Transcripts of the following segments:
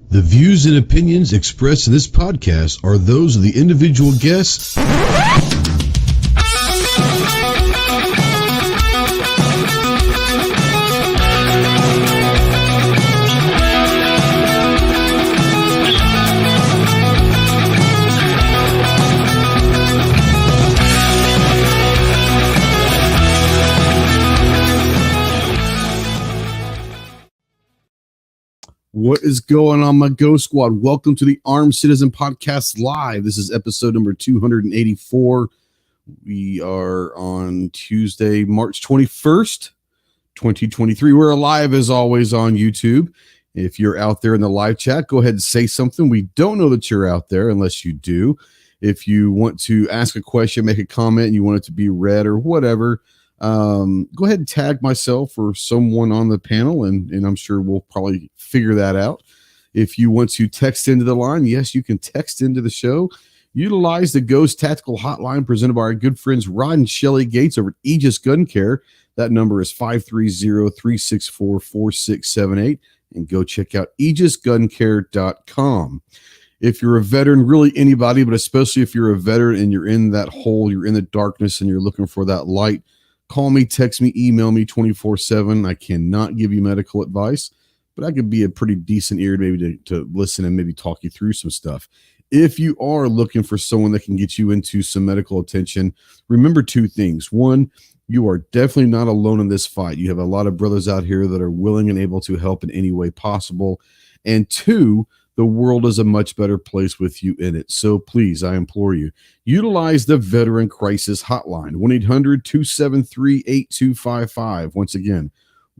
The views and opinions expressed in this podcast are those of the individual guests. What is going on, my Ghost Squad? Welcome to the Armed Citizen Podcast Live. This is episode number 284. We are on Tuesday, March 21st, 2023. We're live, as always, on YouTube. If you're out there in the live chat, go ahead and say something. We don't know that you're out there unless you do. If you want to ask a question, make a comment, and you want it to be read or whatever, go ahead and tag myself or someone on the panel, and I'm sure we'll probably figure that out. If you want to text into the line, yes, you can text into the show. Utilize the Ghost Tactical Hotline presented by our good friends Rod and Shelly Gates over at Aegis Gun Care. That number is 530-364-4678, and go check out aegisguncare.com. If you're a veteran, really anybody, but especially if you're a veteran and you're in that hole, you're in the darkness and you're looking for that light, call me, text me, email me 24/7. I cannot give you medical advice, but I could be a pretty decent ear maybe to listen and maybe talk you through some stuff. If you are looking for someone that can get you into some medical attention, remember two things. One, you are definitely not alone in this fight. You have a lot of brothers out here that are willing and able to help in any way possible. And two, the world is a much better place with you in it. So please, I implore you, utilize the Veteran Crisis Hotline, 1-800-273-8255. Once again,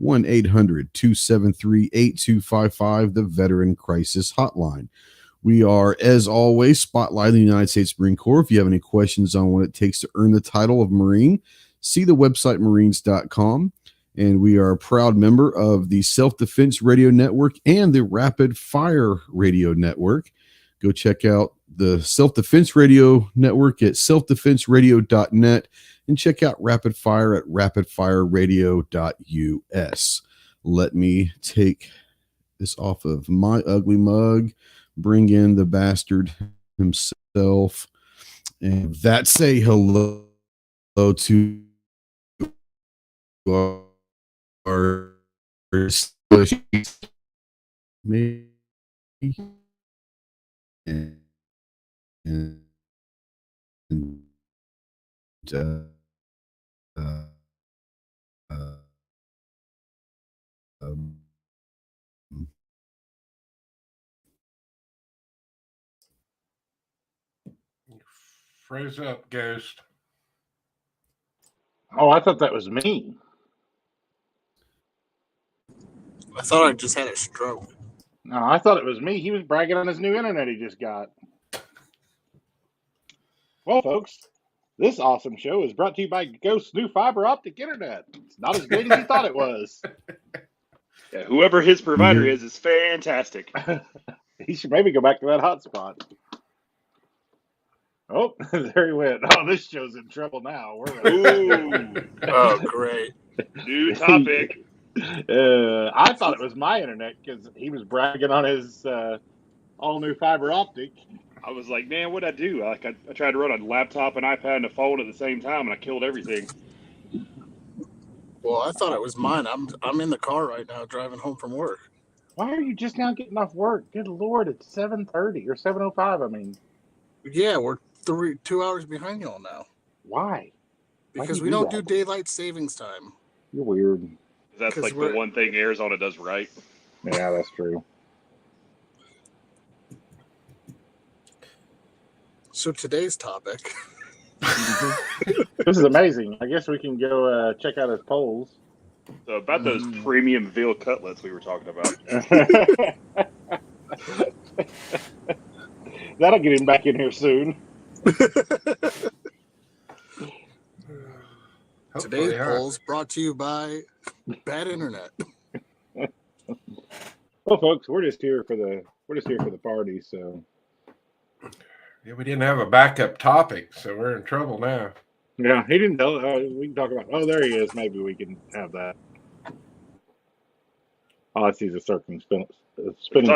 1-800-273-8255, the Veteran Crisis Hotline. We are, as always, spotlighting the United States Marine Corps. If you have any questions on what it takes to earn the title of Marine, see the website marines.com. And we are a proud member of the Self-Defense Radio Network and the Rapid Fire Radio Network. Go check out the Self-Defense Radio Network at selfdefenseradio.net and check out Rapid Fire at rapidfireradio.us. Let me take this off of my ugly mug, bring in the bastard himself, and that say hello to our me and Froze up, Ghost. Oh, I thought that was me. I thought I just had a stroke. No, I thought it was me. He was bragging on his new internet he just got. Well, folks, this awesome show is brought to you by Ghost's new fiber optic internet. It's not as great as you thought it was. Yeah, whoever his provider is fantastic. He should maybe go back to that hotspot. Oh, there he went. Oh, this show's in trouble now. Ooh. Oh, great. New topic. I thought it was my internet because he was bragging on his all-new fiber optic. I was like, man, what'd I do? I tried to run a laptop, an iPad, and a phone at the same time, and I killed everything. Well, I thought it was mine. I'm in the car right now driving home from work. Why are you just now getting off work? Good Lord, it's 7:30 or 7:05, I mean. Yeah, we're 2 hours behind y'all now. Why? Because we don't do daylight savings time. You're weird. That's like the one thing Arizona does right. Yeah, that's true. So today's topic. This is amazing. I guess we can go check out his polls. So about those premium veal cutlets we were talking about. That'll get him back in here soon. Today's polls brought to you by bad internet. Well, folks, we're just here for the party. So Yeah, we didn't have a backup topic, so we're in trouble now. yeah, he didn't tell. We can talk about. Oh, there he is. Maybe we can have that. All I see is a spinning talk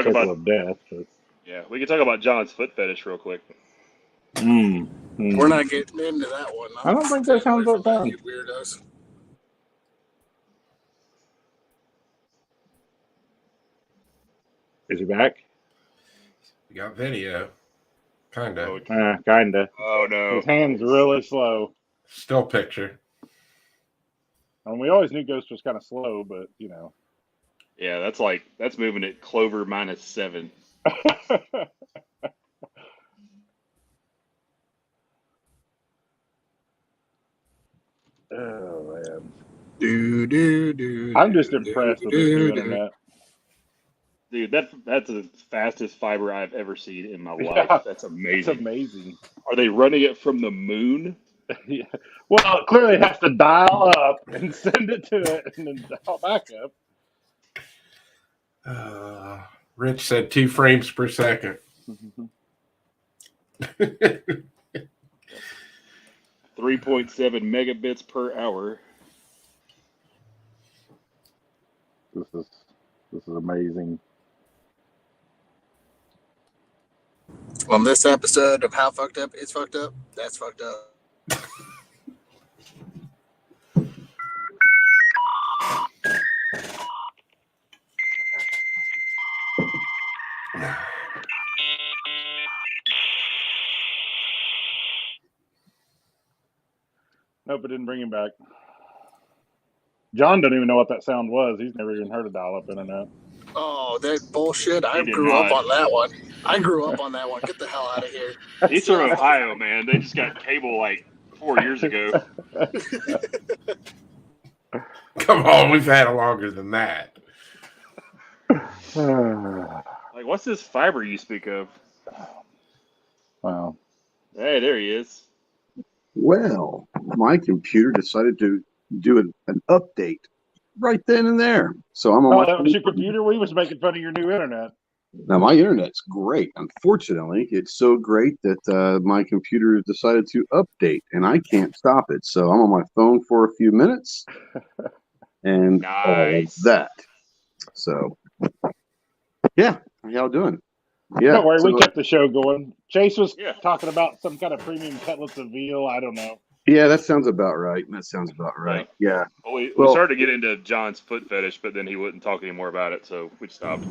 circle about- of death. But... Yeah, we can talk about John's foot fetish real quick. We're not getting into that one. I don't think that sounds that fun. You weirdos. Is he back? You got video. Kind Oh, of. Kinda. oh no. His hand's really slow. Still picture. And we always knew Ghost was kind of slow, but you know. Yeah, that's moving at Clover -7. Oh man. Do. I'm just impressed with this new internet. Dude, that's the fastest fiber I've ever seen in my life. Yeah, That's amazing. It's amazing. Are they running it from the moon? Yeah. Well, it clearly has to dial up and send it to it and then dial back up. Rich said 2 frames per second. 3.7 megabits per hour. This is amazing. On this episode of How Fucked Up It's Fucked Up, that's fucked up. Nope, it didn't bring him back. John doesn't even know what that sound was. He's never even heard of dial-up internet. Oh, that bullshit. I He did grew up not. on that one. Get the hell out of here. He's from Ohio, man. They just got cable like 4 years ago. Come on, we've had it longer than that. Like, what's this fiber you speak of? Wow. Hey, there he is. Well, my computer decided to do an update right then and there. So I'm on my that was your computer? We was making fun of your new internet. Now, my internet's great. Unfortunately, it's so great that my computer decided to update, and I can't stop it. So I'm on my phone for a few minutes, and all of Nice. that. So, yeah, how y'all doing? Yeah, Don't worry, so, we kept the show going. Chase was Yeah. talking about some kind of premium cutlets of veal. I don't know. yeah, that sounds about right. Yeah. Well, we Well- started to get into John's foot fetish, but then he wouldn't talk anymore about it, so we stopped.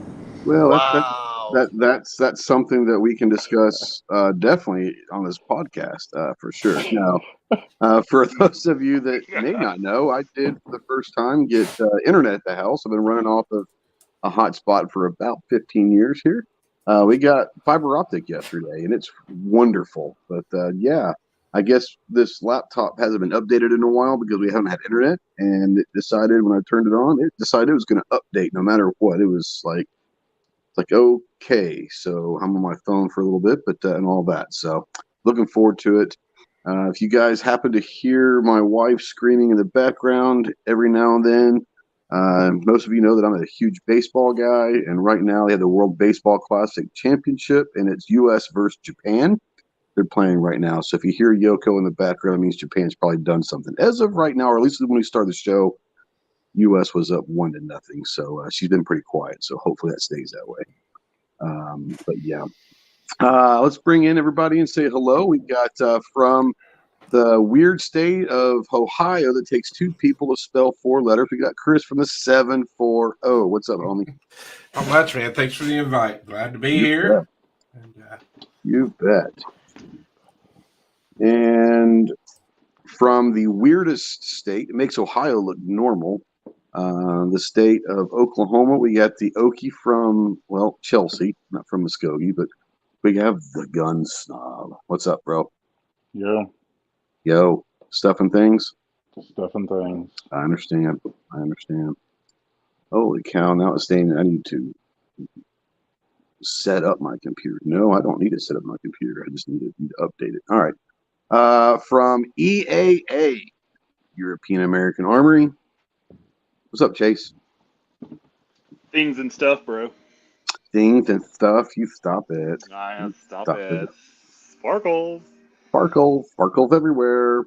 Well, Wow. that's something that we can discuss definitely on this podcast for sure. Now, for those of you that may not know, I did for the first time get internet at the house. I've been running off of a hotspot for about 15 years here. We got fiber optic yesterday, and it's wonderful. But yeah, I guess this laptop hasn't been updated in a while because we haven't had internet, and it decided when I turned it on, it decided it was going to update no matter what. It was like okay, so I'm on my phone for a little bit, but and all that. So looking forward to it. If you guys happen to hear my wife screaming in the background every now and then, most of you know that I'm a huge baseball guy, and right now they have the World Baseball Classic Championship, and it's U.S. versus Japan. They're playing right now. So if you hear Yoko in the background, it means Japan's probably done something. As of right now, or at least when we started the show, U.S. was up 1-0. So she's been pretty quiet. So hopefully that stays that way. But yeah, let's bring in everybody and say hello. We got from the weird state of Ohio that takes 2 people to spell 4 letters. We got Chris from the 740. What's up, homie? Not much, man. Thanks for the invite. Glad to be You here. And, You bet. And from the weirdest state, it makes Ohio look normal. The state of Oklahoma, we got the Okie from, well, Chelsea, not from Muskogee, but we have the gun snob. What's up, bro? Yeah, Yo, stuff and things? stuff and things. I understand. Holy cow, now it's saying I need to set up my computer. No, I don't need to set up my computer. I just need to update it. All right. From EAA, European American Armory. What's up, Chase? Things and stuff, bro. Things and stuff. You stop it. Stop Stop it. it. Sparkles. Sparkles everywhere.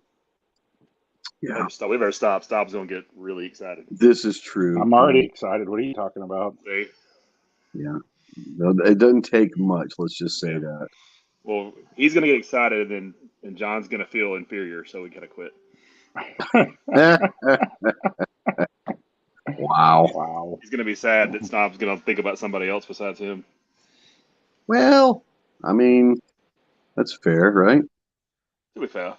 Yeah, We better stop. Stop's gonna get really excited. this is true. I'm already excited. What are you talking about? See? Yeah. No, it doesn't take much. Let's just say that. Well, he's gonna get excited, and John's gonna feel inferior, so we gotta quit. Wow. Wow. He's gonna be sad that Snob's gonna think about somebody else besides him. Well, I mean, that's fair, right? To be fair.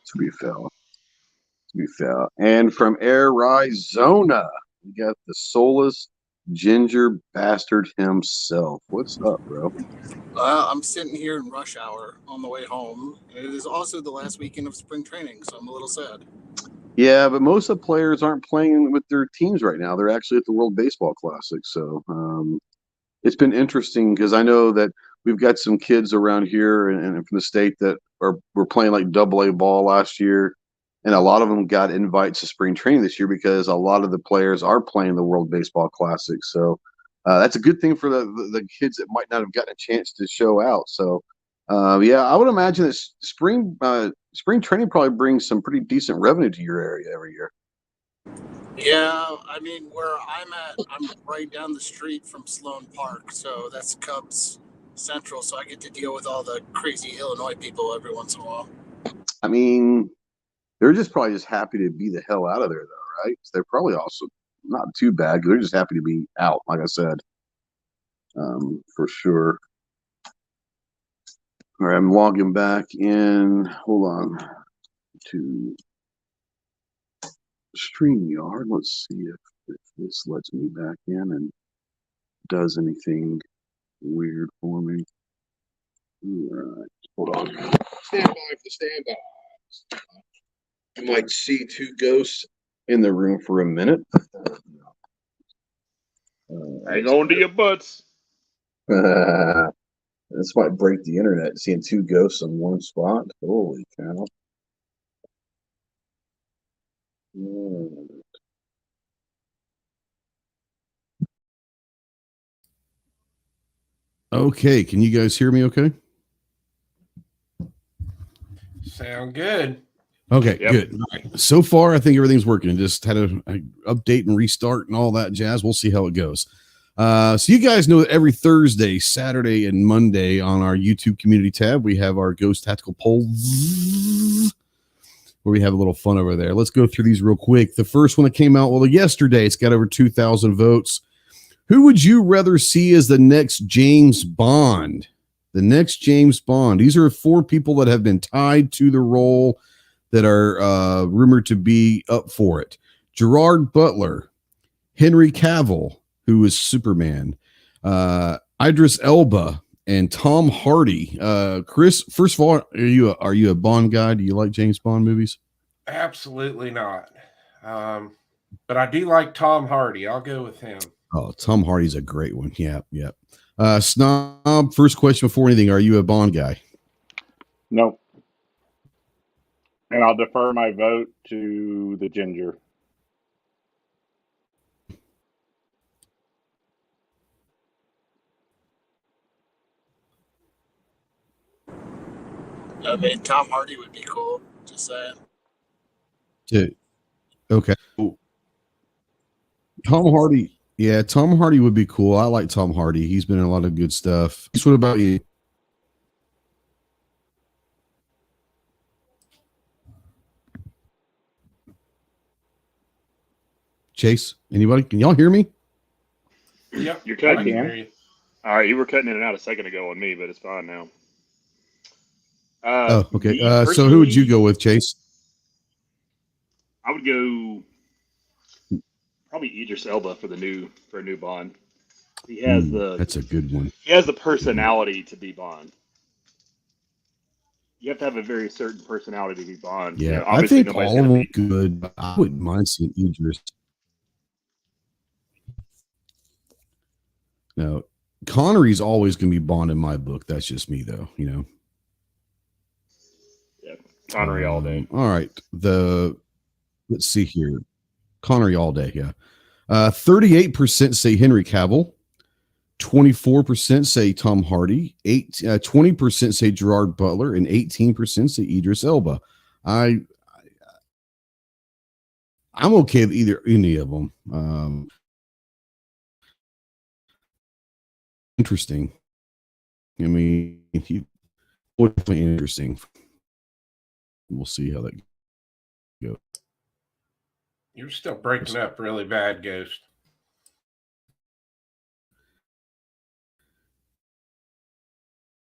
To be fair. To be fair. And from Arizona, we got the soulless ginger bastard himself. What's up, bro? I'm sitting here in rush hour on the way home. It is also the last weekend of spring training, so I'm a little sad. Yeah, but most of the players aren't playing with their teams right now. They're actually at the World Baseball Classic. So it's been interesting because I know that we've got some kids around here and from the state that were playing like AA ball last year. And a lot of them got invites to spring training this year because a lot of the players are playing the World Baseball Classic. So that's a good thing for the kids that might not have gotten a chance to show out. So, yeah, I would imagine that spring training probably brings some pretty decent revenue to your area every year. Yeah, I mean, where I'm at, I'm right down the street from Sloan Park, so that's Cubs Central, so I get to deal with all the crazy Illinois people every once in a while. I mean, they're probably just happy to be the hell out of there, though, right? So they're probably also not too bad. They're just happy to be out, like I said, for sure. All right, I'm logging back in. Hold on to StreamYard. Let's see if this lets me back in and does anything weird for me. All right, hold on. Stand by for the standby. You might see two ghosts in the room for a minute. Hang on to your butts. This might break the internet, seeing two ghosts in one spot. Holy cow. Okay, can you guys hear me okay? Sound good. Okay, Yep. good. All right. So far, I think everything's working. Just had a update and restart and all that jazz. We'll see how it goes. So you guys know that every Thursday, Saturday, and Monday on our YouTube community tab, we have our Ghost Tactical polls where we have a little fun over there. Let's go through these real quick. The first one that came out, well, yesterday, it's got over 2,000 votes. Who would you rather see as the next James Bond? The next James Bond. These are 4 people that have been tied to the role that are rumored to be up for it. Gerard Butler, Henry Cavill, who is Superman, Idris Elba, and Tom Hardy. Chris, first of all, are you a Bond guy? Do you like James Bond movies? Absolutely not. But I do like Tom Hardy. I'll go with him. Oh, Tom Hardy's a great one. Yeah. Snob, first question before anything, are you a Bond guy? No. And I'll defer my vote to the ginger. I mean, Tom Hardy would be cool, just saying. Okay. Tom Hardy. Yeah, Tom Hardy would be cool. I like Tom Hardy. He's been in a lot of good stuff. What about you? Chase, anybody? Can y'all hear me? Yep. You're cutting. I can hear you. All right, you were cutting in and out a second ago on me, but it's fine now. Okay. Me, So who would you go with, Chase? I would go probably Idris Elba for a new Bond. He has That's a good one. He has the personality to be Bond. You have to have a very certain personality to be Bond. Yeah, You know, I think nobody's all of gonna them be- good. But I wouldn't mind seeing Idris. No, Connery's always going to be Bond in my book. That's just me, though. You know. Yeah, Connery all day. All right. Let's see here. Connery all day. Yeah. 38% say Henry Cavill. 24% say Tom Hardy. 20% say Gerard Butler, and 18% say Idris Elba. I'm okay with any of them. Interesting. I mean, definitely interesting. We'll see how that goes. You're still breaking up really bad, Ghost.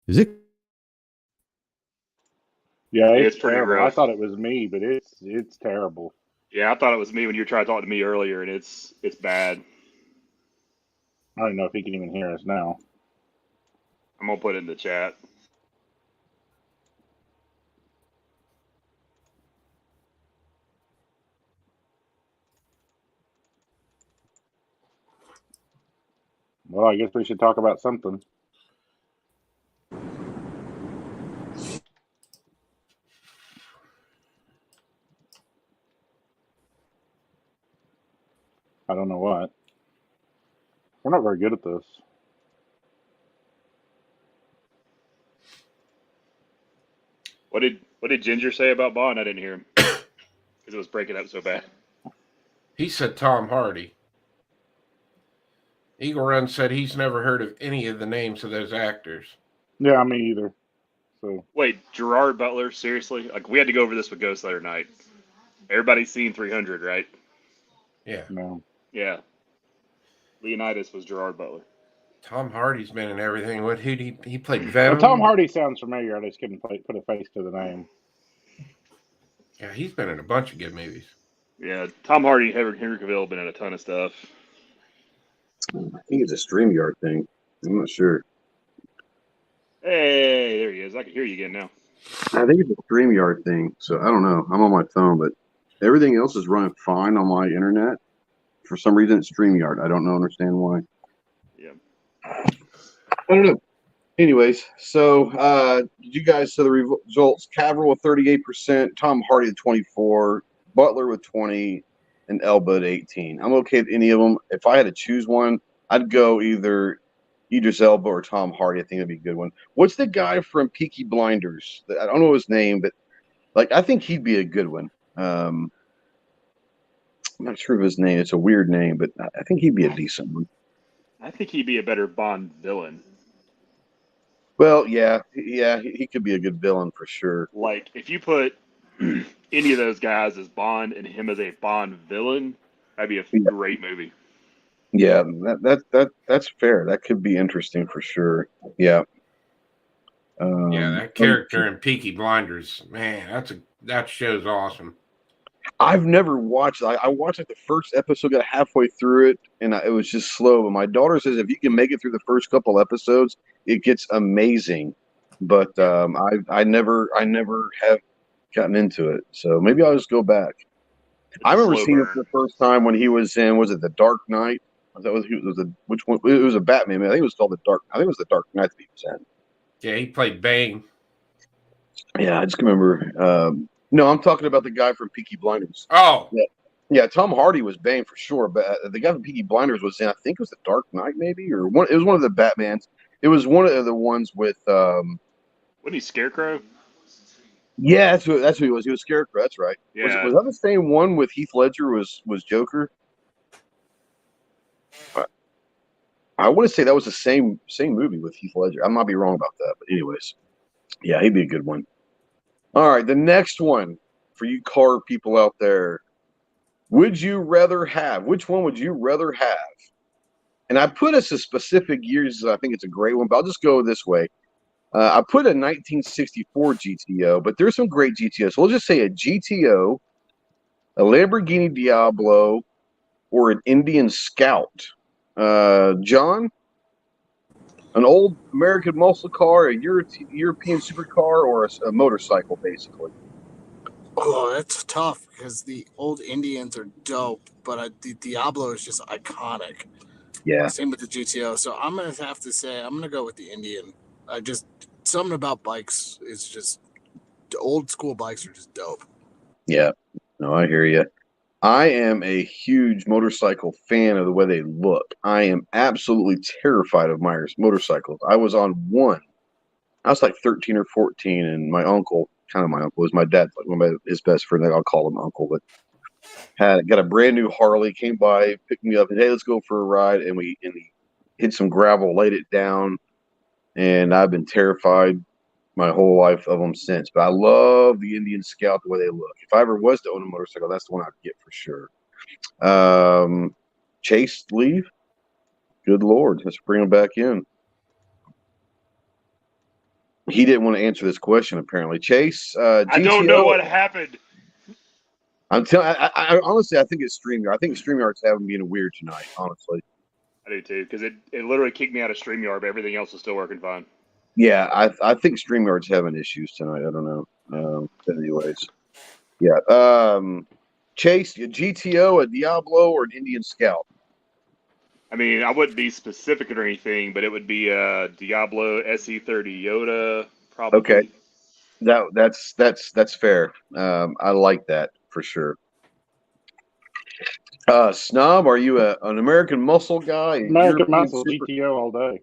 Is it? Yeah, It's it's pretty terrible. rough. I thought it was me, but it's terrible. Yeah, I thought it was me when you were trying to talk to me earlier, and it's bad. I don't know if he can even hear us now. I'm gonna put it in the chat. Well, I guess we should talk about something. I don't know what. We're not very good at this. What did Ginger say about Bond? I didn't hear him because it was breaking up so bad. He said Tom Hardy. Eagle Run said he's never heard of any of the names of those actors. Yeah, me either. So Wait, Gerard Butler? Seriously? Like, we had to go over this with Ghost the other night. Everybody's seen 300, right? Yeah. no. Yeah. Leonidas was Gerard Butler. Tom Hardy's been in everything. What? Who did he played? Well, Venom. Tom Hardy sounds familiar. I just couldn't put a face to the name. Yeah, he's been in a bunch of good movies. Yeah, Tom Hardy and Henry Cavill have been in a ton of stuff. I think it's a StreamYard thing. I'm not sure. Hey, there he is. I can hear you again now. I think it's a StreamYard thing. So I don't know. I'm on my phone, but everything else is running fine on my internet. For some reason, it's StreamYard. I don't understand why. Yeah. I don't know. Anyways, so did you guys see the results? Caverill with 38%, Tom Hardy with 24%, Butler with 20%, and Elba at 18%. I'm okay with any of them. If I had to choose one, I'd go either Idris Elba or Tom Hardy. I think that'd be a good one. What's the guy from Peaky Blinders? I don't know his name, but like I think he'd be a good one. I'm not sure of his name. It's a weird name, but I think he'd be a decent one. I think he'd be a better Bond villain. Well, yeah, he could be a good villain for sure. Like, if you put any of those guys as Bond and him as a Bond villain, that'd be a great movie. Yeah, that's fair. That could be interesting for sure. Yeah. Yeah, that character in Peaky Blinders, man, that show's awesome. I've never watched. I watched like the first episode, got halfway through it, and it was just slow. But my daughter says if you can make it through the first couple episodes, it gets amazing. But I never have gotten into it, so maybe I'll just go back. I remember seeing it for the first time when he was in. Was it The Dark Knight? Which one? It was a Batman. I think it was called The Dark. I think it was The Dark Knight that he was in. Yeah, he played Bane. Yeah, I just remember. No, I'm talking about the guy from Peaky Blinders. Oh, yeah. Tom Hardy was Bane for sure, but the guy from Peaky Blinders was in. I think it was The Dark Knight, maybe, or one. It was one of the Batmans. It was one of the ones with. Wasn't he Scarecrow? Yeah, that's who he was. He was Scarecrow. That's right. Yeah. Was that the same one with Heath Ledger? Was Joker? I want to say that was the same movie with Heath Ledger. I might be wrong about that, but anyways, yeah, he'd be a good one. All right, the next one for you car people out there. Would you rather have? Which one would you rather have? And I put us a specific years. I think it's a great one, but I'll just go this way. I put a 1964 GTO, but there's some great GTOs. So we'll just say a GTO, a Lamborghini Diablo, or an Indian Scout. John, an old American muscle car, a European supercar, or a motorcycle, basically. Oh, that's tough because the old Indians are dope, but the Diablo is just iconic. Yeah. Same with the GTO. So I'm going to have to say, I'm going to go with the Indian. Something about bikes is just, the old school bikes are just dope. Yeah. No, I hear you. I am a huge motorcycle fan of the way they look. I am absolutely terrified of motorcycles. I was on one. I was like 13 or 14, and my uncle, was my dad, like his best friend. I'll call him uncle, but got a brand new Harley, came by, picked me up, and hey, let's go for a ride. And he hit some gravel, laid it down, and I've been terrified my whole life of them since. But I love the Indian Scout, the way they look. If I ever was to own a motorcycle, that's the one I'd get for sure. Chase leave. Good Lord, let's bring him back in. He didn't want to answer this question, apparently. Chase, GTO, I don't know what happened. I'm telling. I honestly, I think it's StreamYard. I think StreamYard's having being weird tonight. Honestly, I do too, because it literally kicked me out of StreamYard, but everything else is still working fine. yeah, I think StreamYard's having issues tonight. I don't know. Anyways, yeah. Chase, a GTO, a Diablo, or an Indian Scout? I mean, I wouldn't be specific or anything, but it would be a Diablo SE30 Yoda, probably. Okay, that's fair. I like that for sure. Snob, are you an American Muscle guy? American Muscle, GTO all day.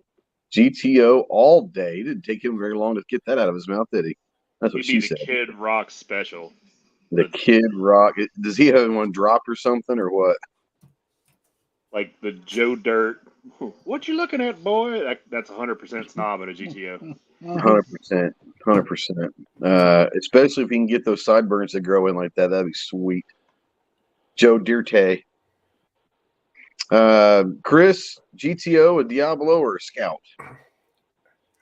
GTO all day. It didn't take him very long to get that out of his mouth, did he? That's what she He'd be said. the Kid Rock special. The Kid Rock. Does he have one dropped or something, or what? Like the Joe Dirt. What you looking at, boy? That's 100% Snob in a GTO. 100%. Especially if he can get those sideburns to grow in like that, that'd be sweet. Joe Dirte. Chris, GTO, a Diablo, or a Scout?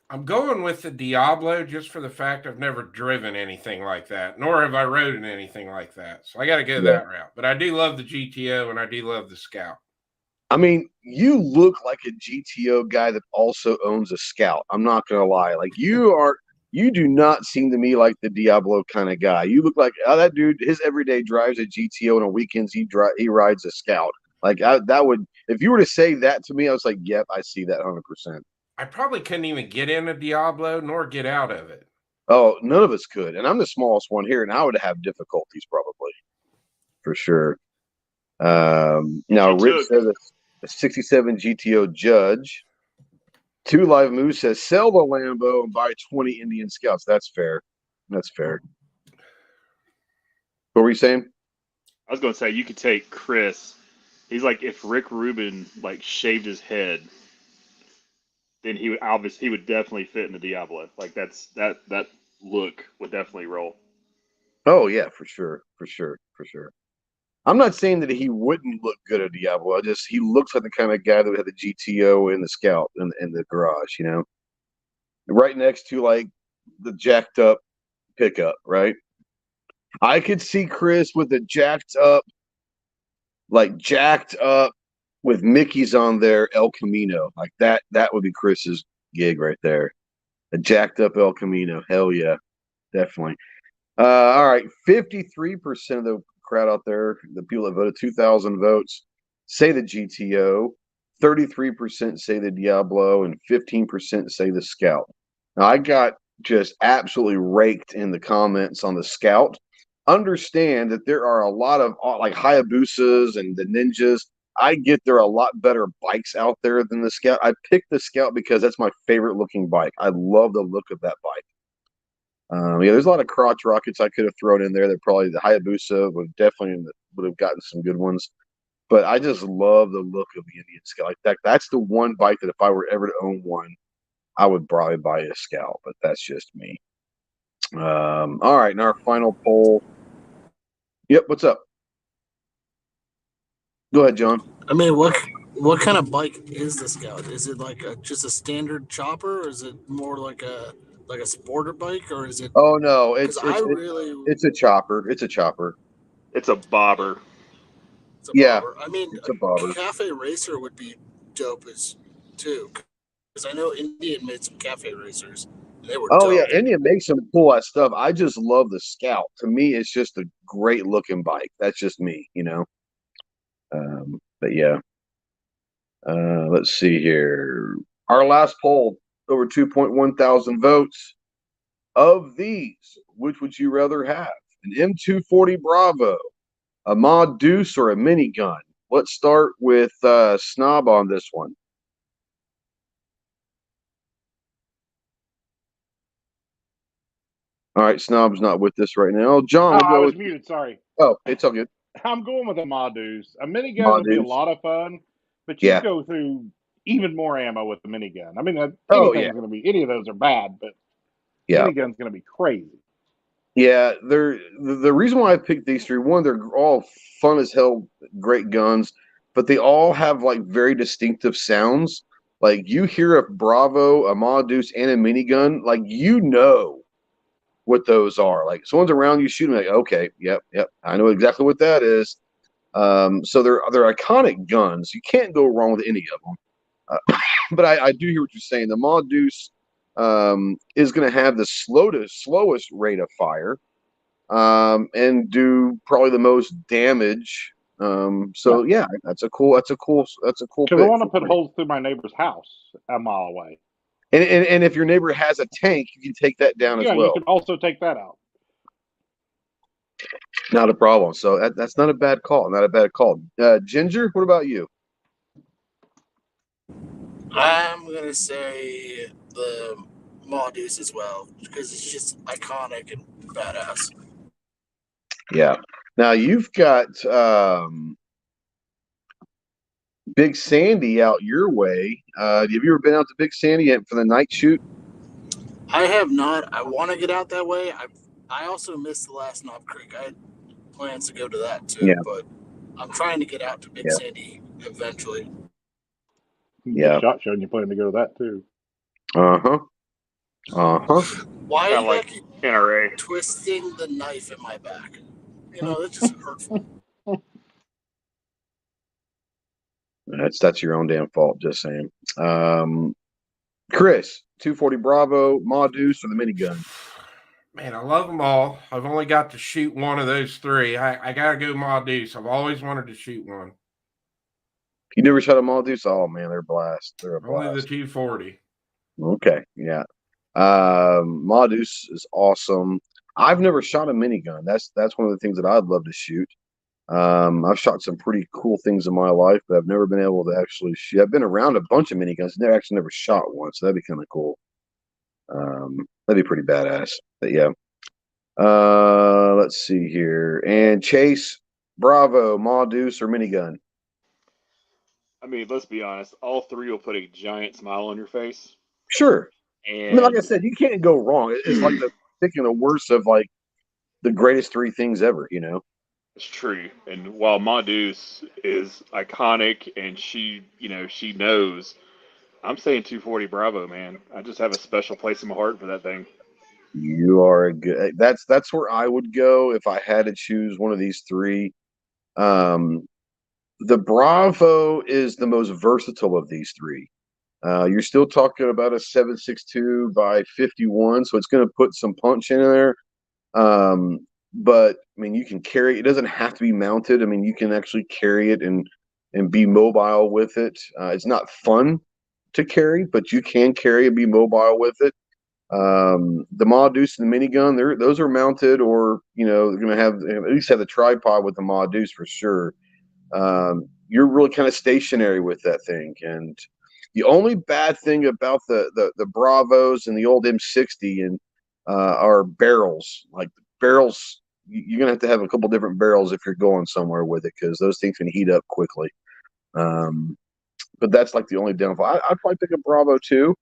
I'm going with the Diablo just for the fact I've never driven anything like that, nor have I ridden anything like that. So I got to go that route. But I do love the GTO and I do love the Scout. I mean, you look like a GTO guy that also owns a Scout. I'm not gonna lie. Like you do not seem to me like the Diablo kind of guy. You look like that dude. His everyday drives a GTO, and on weekends he rides a Scout. Like that would, if you were to say that to me, I was like, yep, I see that 100%. I probably couldn't even get in a Diablo nor get out of it. Oh, none of us could, and I'm the smallest one here, and I would have difficulties probably, for sure. Now Rich says a 67 GTO Judge. Two Live Moose says sell the Lambo and buy 20 Indian Scouts. That's fair. That's fair. What were you saying? I was going to say you could take Chris. He's like if Rick Rubin like shaved his head, then he would definitely fit in the Diablo. Like that look would definitely roll. Oh yeah, for sure. I'm not saying that he wouldn't look good at Diablo. He looks like the kind of guy that would have the GTO and the Scout in the garage, you know, right next to like the jacked up pickup, right? I could see Chris with a jacked up with Mickey's on there, El Camino, like that. That would be Chris's gig right there. A jacked up El Camino, hell yeah, definitely. All right, 53% of the crowd out there, the people that voted, 2,000 votes, say the GTO, 33% say the Diablo, and 15% say the Scout. Now, I got just absolutely raked in the comments on the Scout. Understand that there are a lot of like Hayabusas and the Ninjas. I get there are a lot better bikes out there than the Scout. I picked the Scout because that's my favorite looking bike. I love the look of that bike. There's a lot of crotch rockets I could have thrown in there. That probably the Hayabusa would have gotten some good ones. But I just love the look of the Indian Scout. Like that's the one bike that if I were ever to own one, I would probably buy a Scout. But that's just me. All right, and our final poll. Yep, what's up? Go ahead, John. I mean, what kind of bike is the Scout? Is it like just a standard chopper, or is it more like a sporter bike, or is it? Oh no, it's a chopper. It's a chopper. It's a bobber. It's a Yeah, bobber. I mean, it's a bobber. Cafe Racer would be dope too, because I know Indian made some Cafe Racers. They were dope. Yeah, Indian makes some cool ass stuff. I just love the Scout. To me, it's just a great looking bike. That's just me, you know. But yeah. Let's see here. Our last poll, over 2.1 thousand votes. Of these, which would you rather have? An M240 Bravo, a Mod Deuce, or a minigun? Let's start with Snob on this one. All right, Snob's not with us right now. John, I was muted. Sorry. Oh, it's all good. I'm going with a Modus. A minigun would be a Modus. lot of fun, but you Yeah. go through even more ammo with the minigun. I mean, Oh, anything's yeah. going to be, any of those are bad, but Yeah. minigun's going to be crazy. Yeah, the reason why I picked these three, one, they're all fun as hell, great guns, but they all have like very distinctive sounds. Like you hear a Bravo, a Modus, and a minigun, like you know what those are. Like someone's around you shooting, like okay, yep, I know exactly what that is. So they're iconic guns. You can't go wrong with any of them. But I do hear what you're saying. The Modus is going to have the slowest rate of fire. And do probably the most damage. So yeah, that's a cool pick. Because I want to put holes through my neighbor's house a mile away. And if your neighbor has a tank, you can take that down as well. You can also take that out. Not a problem. So that's not a bad call. Not a bad call. Ginger, what about you? I'm gonna say the Modus as well because it's just iconic and badass. Yeah. Now you've got Big Sandy out your way. Have you ever been out to Big Sandy for the night shoot? I have not. I want to get out that way. I also missed the last Knob Creek. I had plans to go to that too, but I'm trying to get out to Big Sandy eventually. Yeah. Shot show, and you plan to go to that too. Why Kinda like NRA. twisting the knife in my back? You know, that's just hurtful. That's your own damn fault. Just saying. Chris, 240 Bravo, Modus, or the minigun? Man, I love them all. I've only got to shoot one of those three. I gotta go Modus. I've always wanted to shoot one. You never shot a Modus? Oh man, they're a blast. They're a blast. Only the 240. Okay, yeah. Modus is awesome. I've never shot a minigun. That's one of the things that I'd love to shoot. I've shot some pretty cool things in my life, but I've never been able to actually shoot. I've been around a bunch of miniguns, never shot one, so that'd be kind of cool. That'd be pretty badass. But yeah. Let's see here. And Chase, Bravo, Modus, or minigun? I mean, let's be honest. All three will put a giant smile on your face. Sure. And I mean, like I said, you can't go wrong. It's like picking the worst of like the greatest three things ever, you know? it's true. And while Modus is iconic and she knows, I'm saying 240 Bravo, man. I just have a special place in my heart for that thing. You are a good. That's where I would go if I had to choose one of these three. The Bravo is the most versatile of these three. You're still talking about a 7.62 by 51, so it's going to put some punch in there. But I mean, you can carry. It doesn't have to be mounted. I mean, you can actually carry it and be mobile with it. It's not fun to carry, but you can carry and be mobile with it. The Modus and the minigun, those are mounted, or they're going to have at least have the tripod with the Modus for sure. You're really kind of stationary with that thing, and the only bad thing about the Bravos and the old M60 and are barrels. Like barrels, you're gonna have to have a couple different barrels if you're going somewhere with it, because those things can heat up quickly. But that's like the only downfall. I'd probably pick a Bravo too.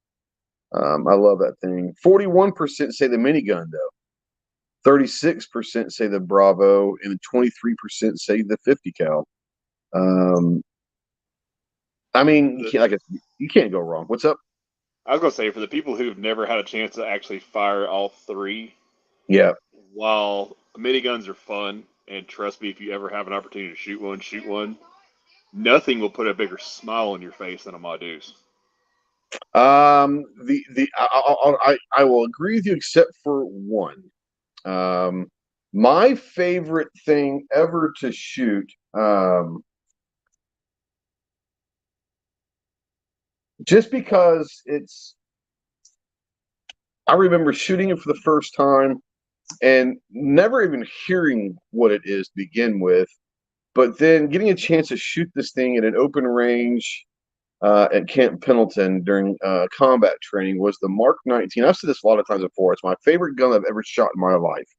I love that thing. 41% say the minigun though. 36% say the Bravo, and 23% say the 50 cal. I mean, you can't go wrong. What's up? I was gonna say, for the people who've never had a chance to actually fire all three, Yeah. while miniguns are fun, and trust me, if you ever have an opportunity to shoot one. Nothing will put a bigger smile on your face than a Modus. I will agree with you except for one. My favorite thing ever to shoot, just because I remember shooting it for the first time and never even hearing what it is to begin with, but then getting a chance to shoot this thing at an open range at Camp Pendleton during combat training was the Mark 19. I've said this a lot of times before. It's my favorite gun I've ever shot in my life.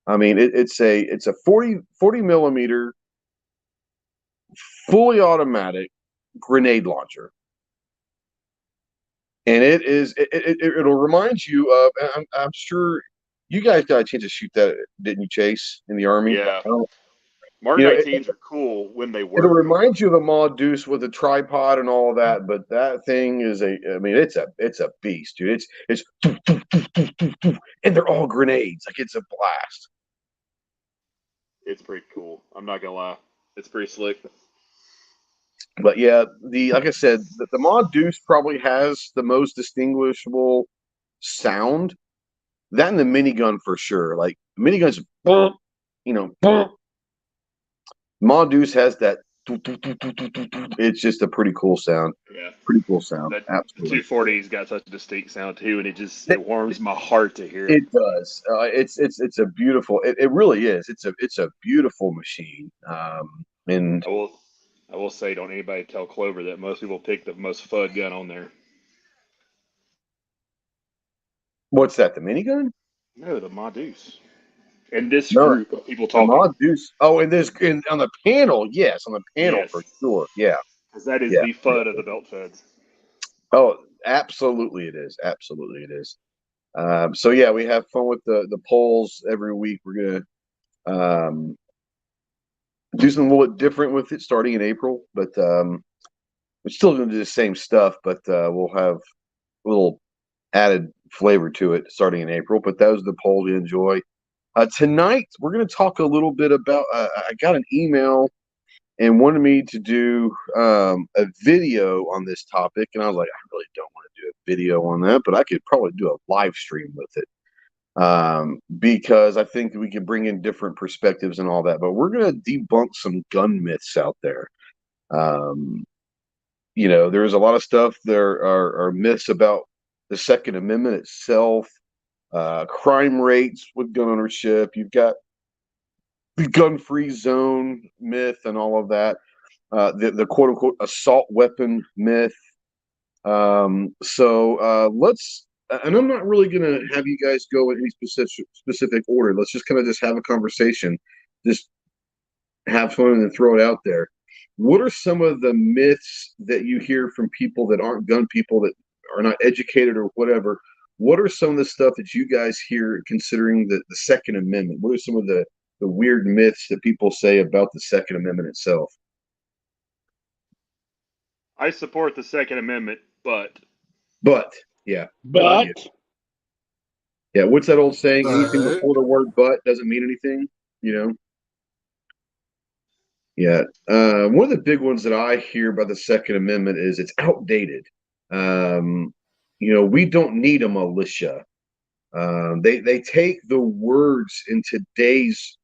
I mean, it's a 40 millimeter fully automatic grenade launcher. And it'll remind you of, and I'm sure you guys got a chance to shoot that, didn't you, Chase, in the Army? Yeah. Mark You know, 19s are cool when they it'll work. remind you of a Maud Deuce with a tripod and all of that, but that thing is it's a beast, dude. It's and they're all grenades. Like, it's a blast. It's pretty cool. I'm not gonna lie. It's pretty slick. But yeah, like I said, the Maud Deuce probably has the most distinguishable sound. That and the minigun for sure. Like, the minigun's, Maud Deuce has that. It's just a pretty cool sound. Yeah. Pretty cool sound. That Absolutely. 240's got such a distinct sound too, and it warms my heart to hear it. It does. It's a beautiful. It really is. It's a beautiful machine. And I will say, don't anybody tell Clover that most people pick the most FUD gun on there. what's that? The minigun? No, the Maud Deuce. And this No, group of people The talking, Maud Deuce. Oh, and on the panel, yes, on the panel Yes. for sure. Yeah. because that is Yeah. the FUD of the belt feds. Oh, absolutely, it is. Absolutely, it is. So yeah, we have fun with the polls every week. We're gonna do something a little bit different with it starting in April, but we're still gonna do the same stuff, but we'll have a little added flavor to it starting in April. But that was the poll to enjoy. Tonight we're gonna talk a little bit about. I got an email and wanted me to do a video on this topic, and I was like, I really don't want to do a video on that, but I could probably do a live stream with it. Because I think we can bring in different perspectives and all that, but we're going to debunk some gun myths out there. There's a lot of stuff. There are myths about the Second Amendment itself, crime rates with gun ownership. You've got the gun-free zone myth and all of that. The quote-unquote assault weapon myth. Let's. And I'm not really going to have you guys go in any specific order. Let's just kind of just have a conversation, just have fun and then throw it out there. What are some of the myths that you hear from people that aren't gun people, that are not educated or whatever? What are some of the stuff that you guys hear considering the Second Amendment? What are some of the weird myths that people say about the Second Amendment itself? I support the Second Amendment, but yeah. But Yeah, what's that old saying? Anything before the word "but" doesn't mean anything, Yeah. One of the big ones that I hear about the Second Amendment is it's outdated. We don't need a militia. They take the words in today's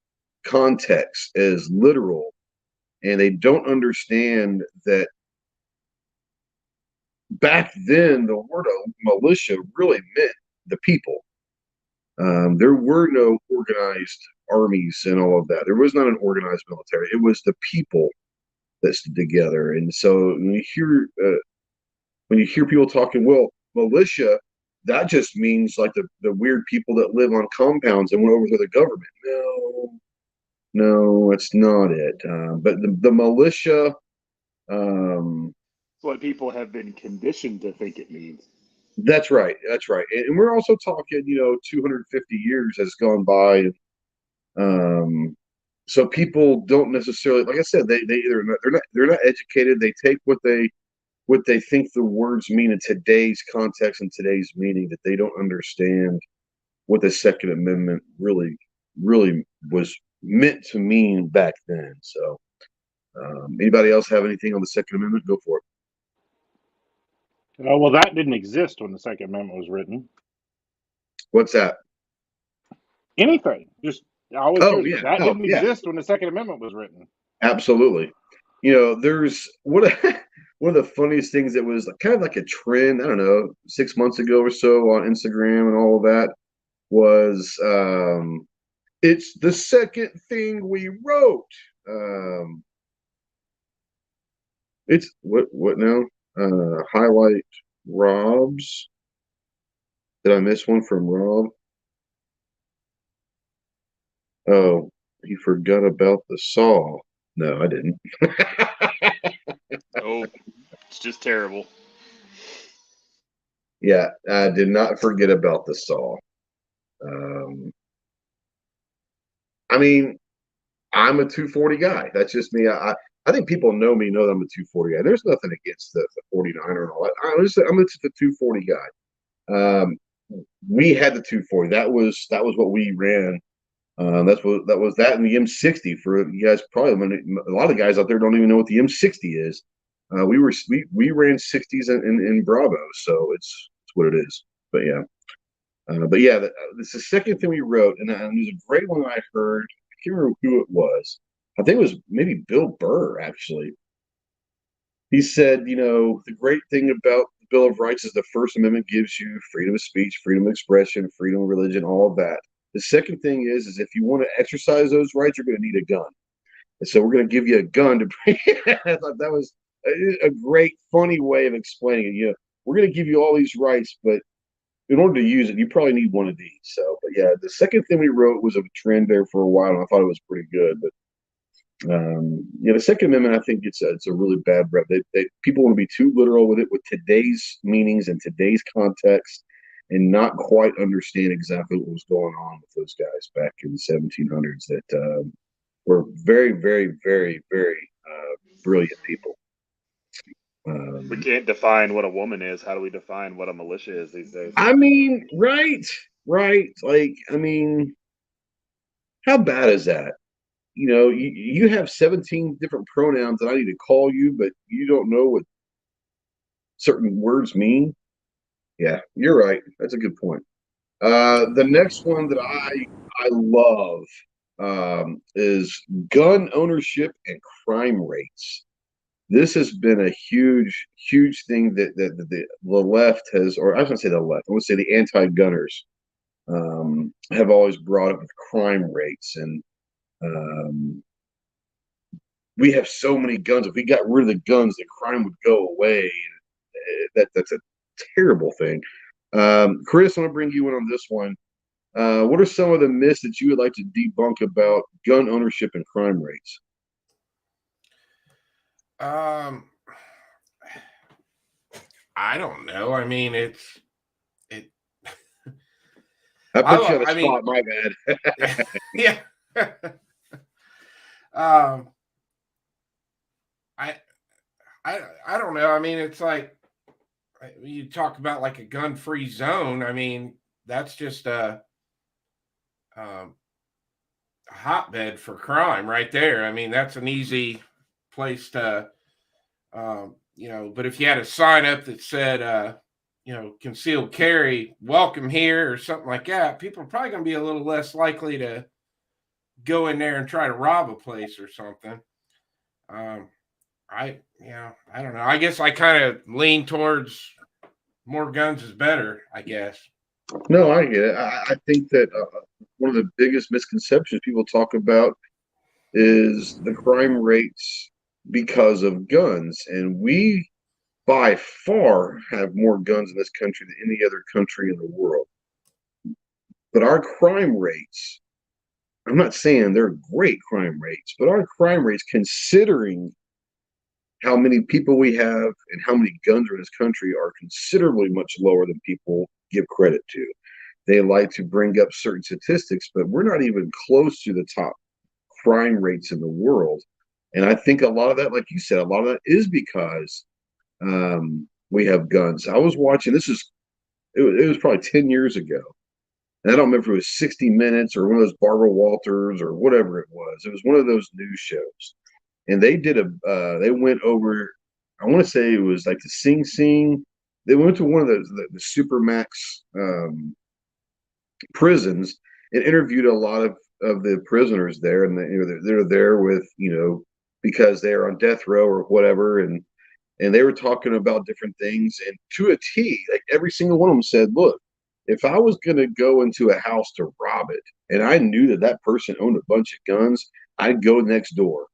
context as literal, and they don't understand that back then the word militia really meant the people. There were no organized armies and all of that. There was not an organized military. It was the people that stood together. And so when you hear people talking, well, militia, that just means like the weird people that live on compounds and went over to the government. No, it's not it. But the militia. It's what people have been conditioned to think it means. That's right. And we're also talking, 250 years has gone by. So people don't necessarily, like I said, they're not educated. They take what they think the words mean in today's context and today's meaning, that they don't understand what the Second Amendment really was meant to mean back then. So, anybody else have anything on the Second Amendment? Go for it. well, that didn't exist when the Second Amendment was written. What's that? Anything. Just always that didn't yeah. exist when the Second Amendment was written. Absolutely. There's one of the funniest things that was kind of like a trend, I don't know, 6 months ago or so on Instagram and all of that was it's the second thing we wrote. It's what now? Highlight Rob's. Did I miss one from Rob? Oh, he forgot about the saw. No, I didn't. Oh, it's just terrible. Yeah, did not forget about the saw. I mean, I'm a 240 guy. That's just me. I think people know me, know that I'm a 240 guy. There's nothing against the 49er and all that. I'm just a 240 guy. We had the 240. That was what we ran. That was that and the M60 for you guys. Probably a lot of guys out there don't even know what the M60 is. We ran 60s in Bravo, so it's what it is. But yeah, this is the second thing we wrote, and there's a great one I heard. I can't remember who it was. I think it was maybe Bill Burr, actually. He said, the great thing about the Bill of Rights is the First Amendment gives you freedom of speech, freedom of expression, freedom of religion, all of that. The second thing is if you want to exercise those rights, you're going to need a gun. And so we're going to give you a gun to bring. I thought that was a great, funny way of explaining it. We're going to give you all these rights, but in order to use it, you probably need one of these. So, but yeah, the second thing we wrote was a trend there for a while, and I thought it was pretty good. But the Second Amendment, I think it's a really bad rep. People want to be too literal with it, with today's meanings and today's context, and not quite understand exactly what was going on with those guys back in the 1700s. That were very, very, very, very brilliant people. We can't define what a woman is. How do we define what a militia is these days? I mean, right. Like, I mean, how bad is that? You have 17 different pronouns that I need to call you, but you don't know what certain words mean. Yeah, you're right. That's a good point. The next one that I love is gun ownership and crime rates. This has been a huge, huge thing that the left has, or I was going to say the left, I would say the anti-gunners have always brought up with crime rates. And we have so many guns. If we got rid of the guns, the crime would go away. That's a terrible thing. Chris, I'm going to bring you in on this one. What are some of the myths that you would like to debunk about gun ownership and crime rates? I don't know. I mean, it. I put you on the spot. My bad. Yeah. I don't know. I mean, it's like you talk about like a gun-free zone. I mean, that's just a hotbed for crime right there. I mean, that's an easy place to, but if you had a sign up that said, concealed carry, welcome here, or something like that, people are probably going to be a little less likely to go in there and try to rob a place or something. I don't know. I guess I kind of lean towards more guns is better, I guess. No, I get it. I think that one of the biggest misconceptions people talk about is the crime rates because of guns. And we, by far, have more guns in this country than any other country in the world. But our crime rates, I'm not saying they're great crime rates, but our crime rates, considering how many people we have and how many guns are in this country, are considerably much lower than people give credit to. They like to bring up certain statistics, but we're not even close to the top crime rates in the world. And I think a lot of that, like you said, a lot of that is because we have guns. I was watching, it was probably 10 years ago. And I don't remember if it was 60 Minutes or one of those Barbara Walters or whatever it was. It was one of those news shows. And they did they went over, I want to say it was like the Sing Sing. They went to one of the Supermax prisons and interviewed a lot of the prisoners there. And they're there with, because they're on death row or whatever. And they were talking about different things. And to a T, like every single one of them said, look, if I was going to go into a house to rob it and I knew that person owned a bunch of guns, I'd go next door.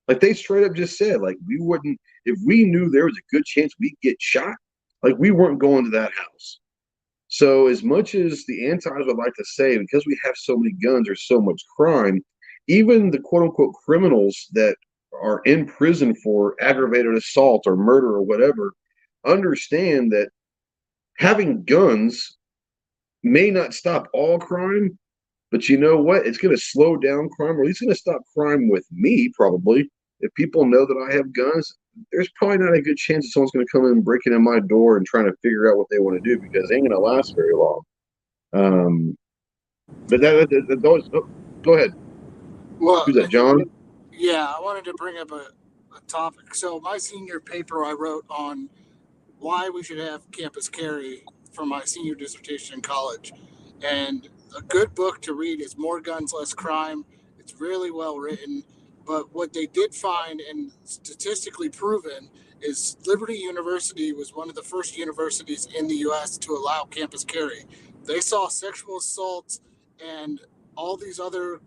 Like they straight up just said, like we wouldn't, if we knew there was a good chance we'd get shot, like we weren't going to that house. So as much as the antis would like to say, because we have so many guns, there's so much crime, even the quote unquote criminals that are in prison for aggravated assault or murder or whatever understand that having guns may not stop all crime, but you know what? It's going to slow down crime, or at least going to stop crime with me, probably. If people know that I have guns, there's probably not a good chance that someone's going to come in breaking in my door and trying to figure out what they want to do, because it ain't going to last very long. But those, oh, go ahead. Well, Who's that, John? yeah, I wanted to bring up a topic. So my senior paper I wrote on why we should have campus carry for my senior dissertation in college. And a good book to read is More Guns, Less Crime. It's really well written. But what they did find, and statistically proven, is Liberty University was one of the first universities in the U.S. to allow campus carry. They saw sexual assaults and all these other,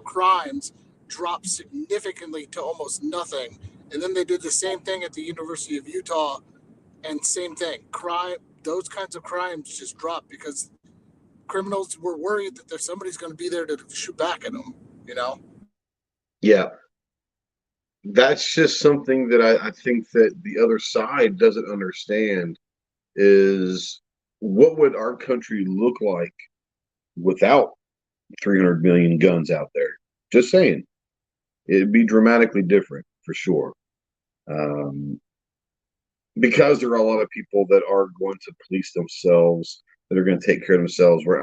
crimes drop significantly to almost nothing. And then they did the same thing at the University of Utah, and same thing. Crime, those kinds of crimes just dropped because criminals were worried that there's somebody's going to be there to shoot back at them. Yeah. That's just something that I think that the other side doesn't understand is what would our country look like without 300 million guns out there? Just saying. It'd be dramatically different for sure. Because there are a lot of people that are going to police themselves, that are going to take care of themselves. Where,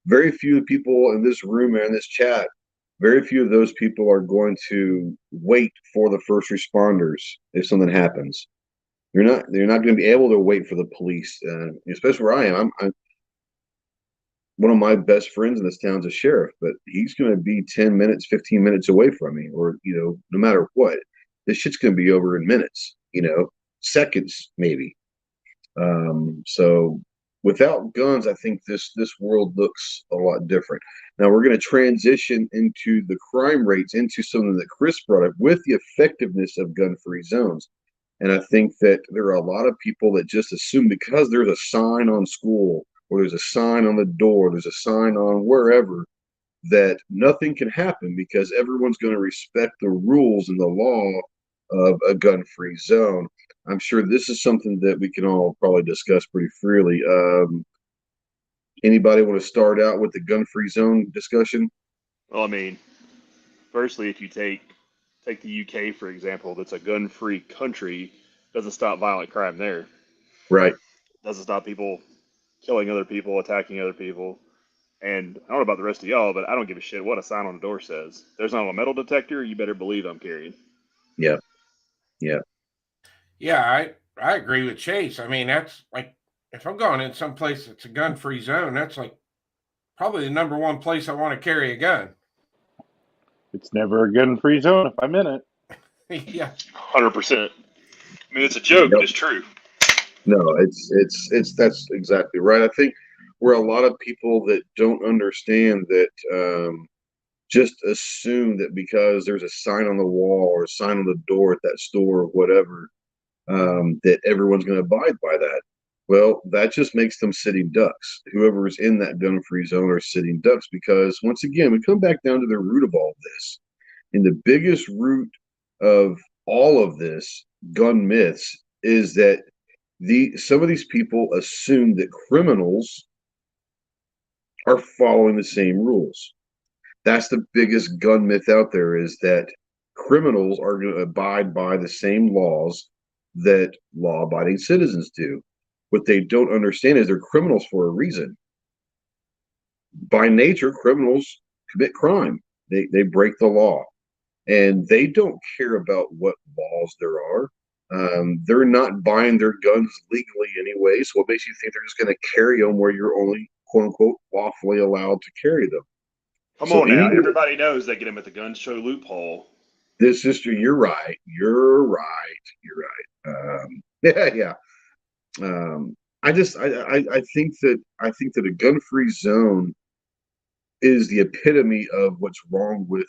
very few people in this room and in this chat, very few of those people are going to wait for the first responders if something happens. They're not going to be able to wait for the police, especially where I am. I'm one of my best friends in this town is a sheriff, but he's going to be 10 minutes, 15 minutes away from me, or, no matter what, this shit's going to be over in minutes, seconds, maybe. So without guns, I think this world looks a lot different. Now we're going to transition into the crime rates, into something that Chris brought up with the effectiveness of gun-free zones. And I think that there are a lot of people that just assume because there's a sign on school, or there's a sign on the door, there's a sign on wherever, that nothing can happen because everyone's going to respect the rules and the law of a gun-free zone. I'm sure this is something that we can all probably discuss pretty freely. Anybody want to start out with the gun-free zone discussion? Well, firstly, if you take the UK, for example, that's a gun-free country, doesn't stop violent crime there. Right. Doesn't stop people killing other people, attacking other people. And I don't know about the rest of y'all, but I don't give a shit what a sign on the door says. If there's not a metal detector, you better believe I'm carrying. Yeah. Yeah. Yeah, I agree with Chase. That's like, if I'm going in some place that's a gun-free zone, that's like probably the number one place I want to carry a gun. It's never a gun-free zone if I'm in it. Yeah. 100%. It's a joke, but it's true. No, it's that's exactly right. I think we're a lot of people that don't understand that, just assume that because there's a sign on the wall or a sign on the door at that store or whatever, that everyone's going to abide by that. Well, that just makes them sitting ducks. Whoever is in that gun-free zone are sitting ducks, because once again, we come back down to the root of all this. And the biggest root of all of this gun myths is that some of these people assume that criminals are following the same rules. That's the biggest gun myth out there, is that criminals are going to abide by the same laws that law-abiding citizens do. What they don't understand is they're criminals for a reason. By nature, criminals commit crime. They break the law, and they don't care about what laws there are. They're not buying their guns legally anyway, so what makes you think they're just going to carry them where you're only, quote-unquote, lawfully allowed to carry them? Come on now. Everybody knows they get them at the gun show loophole. This sister, you're right. Yeah. I think that a gun-free zone is the epitome of what's wrong with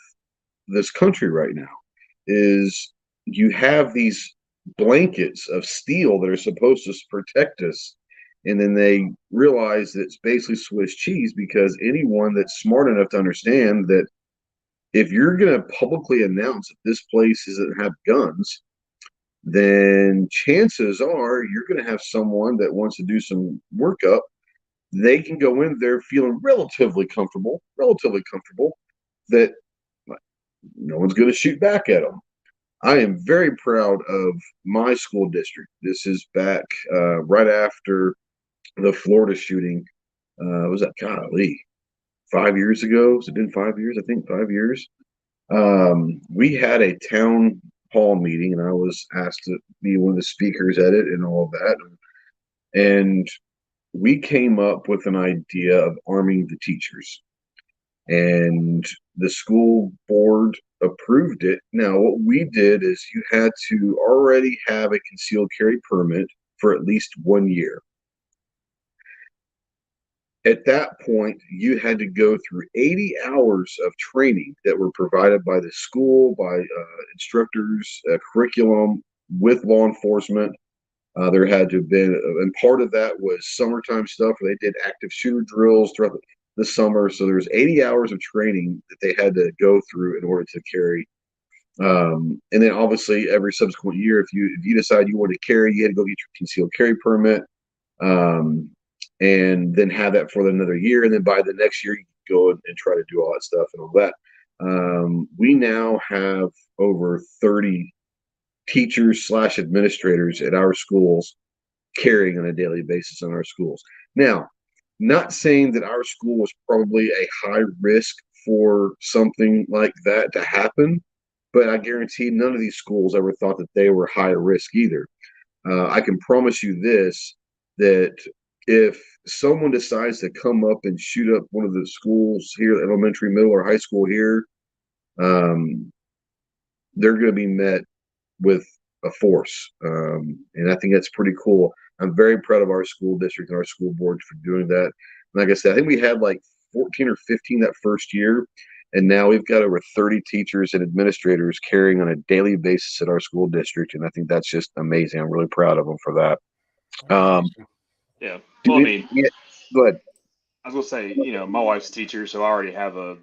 this country right now. Is you have these blankets of steel that are supposed to protect us, and then they realize that it's basically Swiss cheese, because anyone that's smart enough to understand that if you're going to publicly announce that this place doesn't have guns, then chances are you're going to have someone that wants to do some workup. They can go in there feeling relatively comfortable that no one's going to shoot back at them. I am very proud of my school district. This is back right after the Florida shooting. Was that, golly, 5 years ago? Has it been 5 years? I think 5 years. We had a town hall meeting, and I was asked to be one of the speakers at it and all of that. And we came up with an idea of arming the teachers. And the school board approved it. Now, what we did is you had to already have a concealed carry permit for at least 1 year. At that point, you had to go through 80 hours of training that were provided by the school, by instructors, curriculum, with law enforcement. There had to have been, and part of that was summertime stuff where they did active shooter drills throughout the summer. So there's 80 hours of training that they had to go through in order to carry. And then obviously every subsequent year, if you decide you want to carry, you had to go get your concealed carry permit. And then have that for another year. And then by the next year, you can go and try to do all that stuff and all that. We now have over 30 teachers / administrators at our schools carrying on a daily basis in our schools. Now, not saying that our school was probably a high risk for something like that to happen, but I guarantee none of these schools ever thought that they were high risk either. I can promise you this, that if someone decides to come up and shoot up one of the schools here, elementary, middle, or high school here, they're going to be met with a force. And I think that's pretty cool. I'm very proud of our school district and our school board for doing that. Like I said, I think we had like 14 or 15 that first year. And now we've got over 30 teachers and administrators carrying on a daily basis at our school district. And I think that's just amazing. I'm really proud of them for that. Yeah. Well, I mean, yeah, go ahead. I was going to say, you know, my wife's a teacher, so I already have a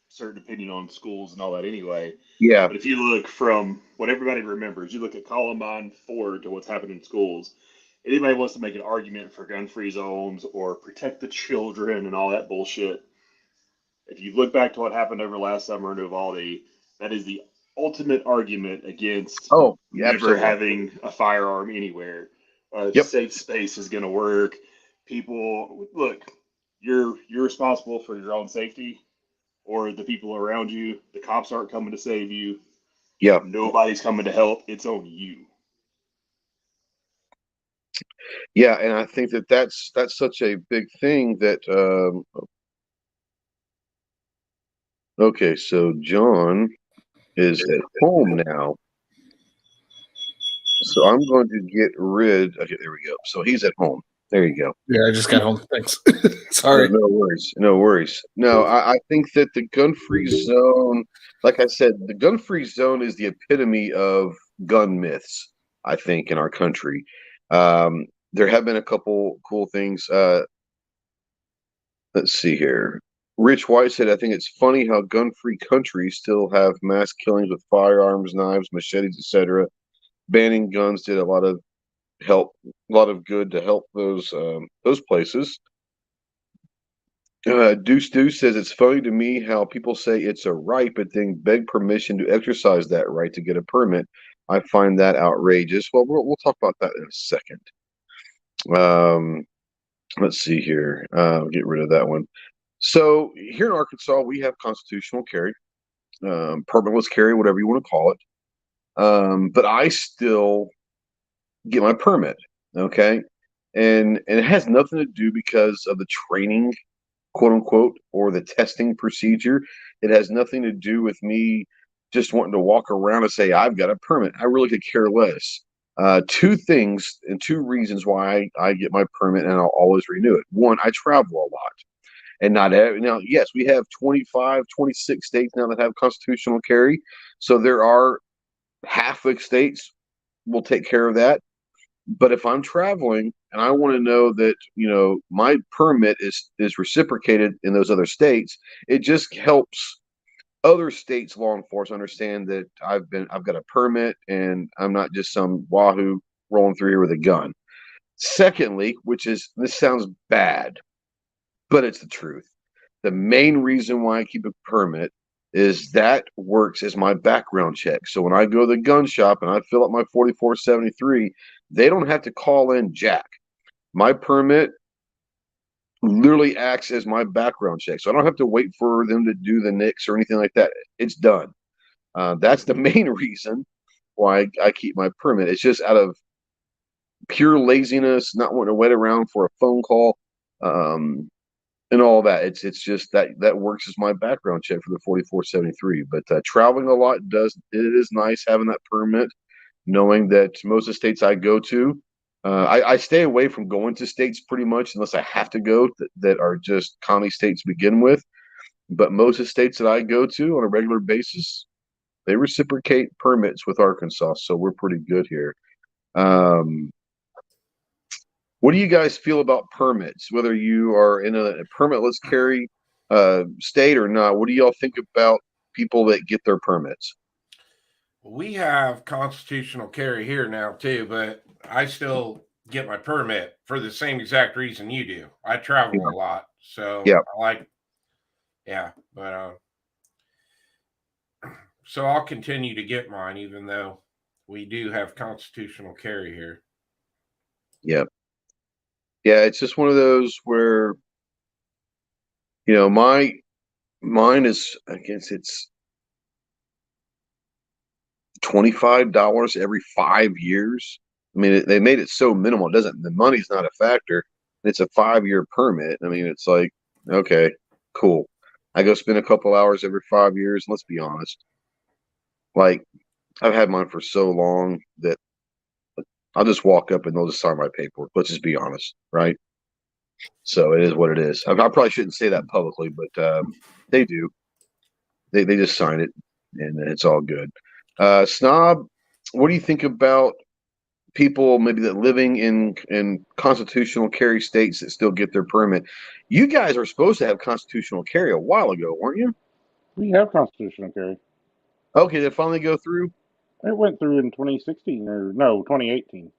certain opinion on schools and all that anyway. Yeah. But if you look from what everybody remembers, you look at Columbine forward to what's happened in schools. Anybody wants to make an argument for gun-free zones or protect the children and all that bullshit. If you look back to what happened over last summer in Uvalde, that is the ultimate argument against never having a firearm anywhere. Safe space is going to work. People, look, you're responsible for your own safety or the people around you. The cops aren't coming to save you. Yeah. Nobody's coming to help. It's on you. Yeah, and I think that's such a big thing that okay, so John is at home now. So I'm going to get rid. Okay, there we go. So he's at home. There you go. Yeah, I just got home. Thanks. Sorry. No worries. No worries. No, I think that the gun-free zone, like I said, the gun-free zone is the epitome of gun myths, I think, in our country. There have been a couple cool things. Let's see here. Rich White said, I think it's funny how gun-free countries still have mass killings with firearms, knives, machetes, etc. Banning guns did a lot of good to help those places. Deuce says, it's funny to me how people say it's a right, but then beg permission to exercise that right to get a permit. I find that outrageous. Well, we'll talk about that in a second. Let's see here. Get rid of that one. So here in Arkansas, we have constitutional carry, permitless carry, whatever you want to call it. But I still get my permit. Okay. And it has nothing to do because of the training, quote unquote, or the testing procedure. It has nothing to do with me just wanting to walk around and say, I've got a permit. I really could care less. Two things and two reasons why I get my permit and I'll always renew it. One, I travel a lot. And now, yes, we have 25, 26 states now that have constitutional carry. So there are half the states will take care of that. But if I'm traveling and I want to know that, my permit is reciprocated in those other states, it just helps other states' law enforcement understand that I've got a permit and I'm not just some wahoo rolling through here with a gun. Secondly, this sounds bad, but it's the truth. The main reason why I keep a permit is that works as my background check. So when I go to the gun shop and I fill up my 4473, they don't have to call in Jack. My permit literally acts as my background check. So I don't have to wait for them to do the NICS or anything like that. It's done. That's the main reason why I keep my permit. It's just out of pure laziness, not wanting to wait around for a phone call. And all that. It's just that works as my background check for the 4473. But traveling a lot it is nice having that permit, knowing that most of the states I go to, I stay away from going to states pretty much unless I have to go that are just county states to begin with. But most of the states that I go to on a regular basis, they reciprocate permits with Arkansas, so we're pretty good here. What do you guys feel about permits, whether you are in a permitless carry state or not? What do y'all think about people that get their permits? We have constitutional carry here now too, but I still get my permit for the same exact reason you do. I travel a lot, so so I'll continue to get mine even though we do have constitutional carry here. Yep. Yeah, it's just one of those where, mine is, I guess it's $25 every 5 years. I mean, they made it so minimal. The money's not a factor. It's a 5-year permit. I mean, it's like, okay, cool. I go spend a couple hours every 5 years. Let's be honest. Like, I've had mine for so long that I'll just walk up and they'll just sign my paperwork. Let's just be honest, right? So it is what it is. I probably shouldn't say that publicly, but they do. They just sign it, and it's all good. Snob, what do you think about people maybe that living in constitutional carry states that still get their permit? You guys are supposed to have constitutional carry a while ago, weren't you? We have constitutional carry. Okay, did it finally go through? It went through in 2016 or no, 2018.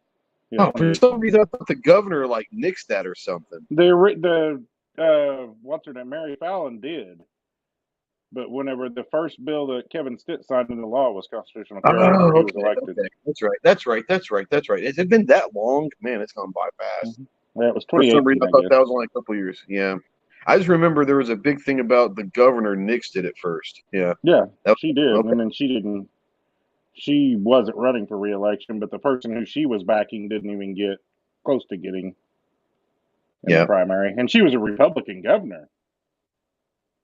Yeah, for some reason I thought the governor nixed that or something. The what's her name, Mary Fallon did, but whenever the first bill that Kevin Stitt signed into law was constitutional carry, he was elected. Okay. That's right. Has it been that long? Man, it's gone by fast. Yeah, it was 2018. For some reason, I thought that was only a couple years. Yeah. I just remember there was a big thing about the governor nixed it at first. Yeah. Yeah, she did. Okay. And then she wasn't running for re-election, but the person who she was backing didn't even get close to getting in the primary. And she was a Republican governor.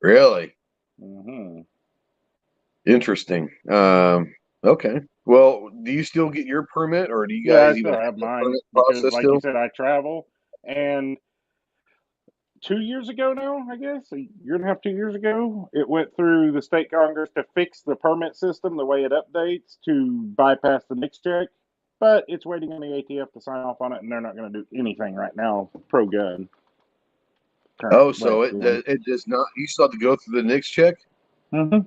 Really? Mm-hmm. Interesting. Okay. Well, do you still get your permit, or do you guys I still have mine because, like you said, I travel. And 2 years ago now, I guess, a year and a half, 2 years ago, it went through the state Congress to fix the permit system the way it updates to bypass the NICS check. But it's waiting on the ATF to sign off on it, and they're not going to do anything right now pro-gun. So it does not. You still have to go through the NICS check? Mm-hmm.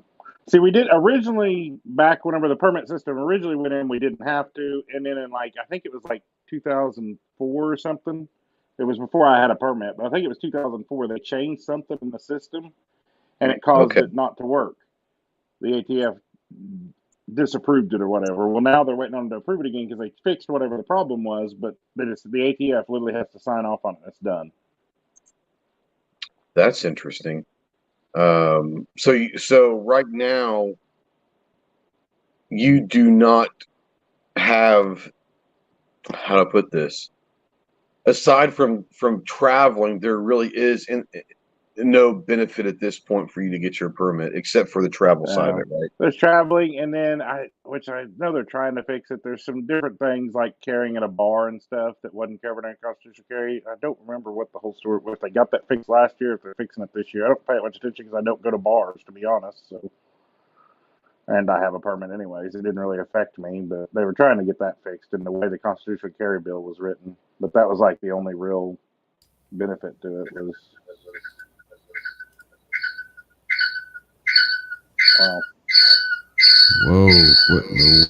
See, we did originally, back whenever the permit system originally went in, we didn't have to. And then in I think it was 2004 or something. It was before I had a permit, but I think it was 2004. They changed something in the system, and it caused it not to work. The ATF disapproved it or whatever. Well, now they're waiting on them to approve it again because they fixed whatever the problem was, but the ATF literally has to sign off on it. It's done. That's interesting. So right now, you do not have, how to put this, aside from traveling, there really is no benefit at this point for you to get your permit, except for the travel side of it, right? There's traveling, and then which I know they're trying to fix it. There's some different things like carrying at a bar and stuff that wasn't covered in constitutional carry. I don't remember what the whole story was. They got that fixed last year. If they're fixing it this year, I don't pay much attention because I don't go to bars, to be honest. So, and I have a permit anyways. It didn't really affect me, but they were trying to get that fixed in the way the constitutional carry bill was written. But that was the only real benefit to it was. Wow. Whoa! What? No.